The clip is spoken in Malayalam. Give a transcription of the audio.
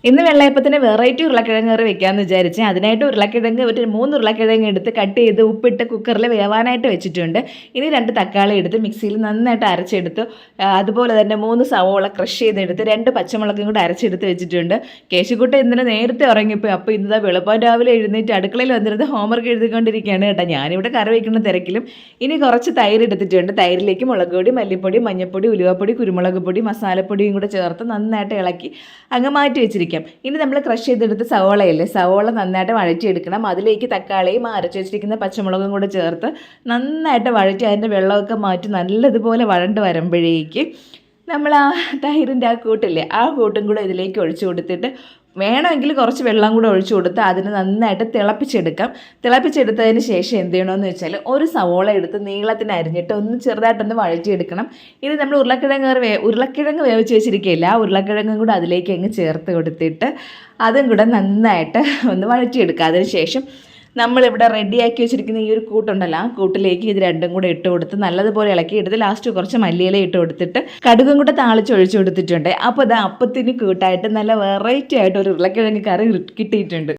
ഇന്ന് വെള്ളയപ്പത്തിന് വെറൈറ്റി ഉരുളക്കിഴങ്ങ് കറി വെക്കാമെന്ന് വിചാരിച്ച് അതിനായിട്ട് ഉരുളക്കിഴങ്ങ് ഒരു 3 ഉരുളക്കിഴങ്ങ് എടുത്ത് കട്ട് ചെയ്ത് ഉപ്പിട്ട് കുക്കറിൽ വേവാനായിട്ട് വെച്ചിട്ടുണ്ട്. ഇനി 2 തക്കാളി എടുത്ത് മിക്സിയിൽ നന്നായിട്ട് അരച്ചെടുത്ത്, അതുപോലെ തന്നെ 3 സവോള ക്രഷ് ചെയ്തെടുത്ത് 2 പച്ചമുളകും കൂടെ അരച്ചെടുത്ത് വെച്ചിട്ടുണ്ട്. കേശുക്കുട്ട ഇന്നലെ നേരത്തെ ഉറങ്ങിപ്പോയി. അപ്പോൾ ഇന്നത്തെ വെളുപ്പം രാവിലെ എഴുന്നേറ്റ് അടുക്കളയിൽ വന്നിരുന്ന് ഹോംവർക്ക് എഴുതിക്കൊണ്ടിരിക്കുകയാണ് കേട്ടോ. ഞാനിവിടെ കറി വയ്ക്കുന്ന തിരക്കിലും. ഇനി കുറച്ച് തൈര് എടുത്തിട്ടുണ്ട്. തൈരിലേക്ക് മുളക് പൊടി, മല്ലിപ്പൊടി, മഞ്ഞൾപ്പൊടി, ഉലുവപ്പൊടി, കുരുമുളക് പൊടി, മസാലപ്പൊടിയും കൂടെ ചേർത്ത് നന്നായിട്ട് ഇളക്കി അങ്ങ് മാറ്റി വെച്ചിരിക്കും. ഇനി നമ്മൾ ക്രഷ് ചെയ്തെടുത്ത് സവോളയല്ലേ, സവോള നന്നായിട്ട് വഴറ്റിയെടുക്കണം. അതിലേക്ക് തക്കാളിയും അരച്ച് വെച്ചിരിക്കുന്ന പച്ചമുളകും കൂടെ ചേർത്ത് നന്നായിട്ട് വഴറ്റി അതിൻ്റെ വെള്ളമൊക്കെ മാറ്റി നല്ലതുപോലെ വഴണ്ട് വരുമ്പോഴേക്ക് നമ്മൾ ആ തൈരിൻ്റെ ആ കൂട്ടില്ലേ, ആ കൂട്ടും കൂടെ ഇതിലേക്ക് ഒഴിച്ചു കൊടുത്തിട്ട് വേണമെങ്കിൽ കുറച്ച് വെള്ളം കൂടെ ഒഴിച്ചു കൊടുത്ത് അതിന് നന്നായിട്ട് തിളപ്പിച്ചെടുക്കാം. തിളപ്പിച്ചെടുത്തതിന് ശേഷം എന്ത് ചെയ്യണമെന്ന് വെച്ചാൽ ഒരു സവോള എടുത്ത് നീളത്തിന് അരിഞ്ഞിട്ട് ഒന്ന് ചെറുതായിട്ടൊന്ന് വഴറ്റിയെടുക്കണം. ഇനി നമ്മൾ ഉരുളക്കിഴങ്ങ് വേവിച്ച് വെച്ചിരിക്കുകയില്ല, ആ ഉരുളക്കിഴങ്ങും കൂടെ അതിലേക്ക് അങ്ങ് ചേർത്ത് കൊടുത്തിട്ട് അതും കൂടെ നന്നായിട്ട് ഒന്ന് വഴറ്റിയെടുക്കുക. അതിന് ശേഷം നമ്മളിവിടെ റെഡിയാക്കി വെച്ചിരിക്കുന്ന ഈ ഒരു കൂട്ടുണ്ടല്ലോ, ആ കൂട്ടിലേക്ക് ഇത് രണ്ടും കൂടെ ഇട്ട് കൊടുത്ത് നല്ലതുപോലെ ഇളക്കി എടുത്ത് ലാസ്റ്റ് കുറച്ച് മല്ലിയില ഇട്ട് കൊടുത്തിട്ട് കടുകും കൂടെ താളിച്ചൊഴിച്ച് കൊടുത്തിട്ടുണ്ട്. അപ്പോൾ അത് അപ്പത്തിന് കൂട്ടായിട്ട് നല്ല വെറൈറ്റി ആയിട്ട് ഒരു ഉരുളക്കിഴങ്ങ് കറി കിട്ടിയിട്ടുണ്ട്.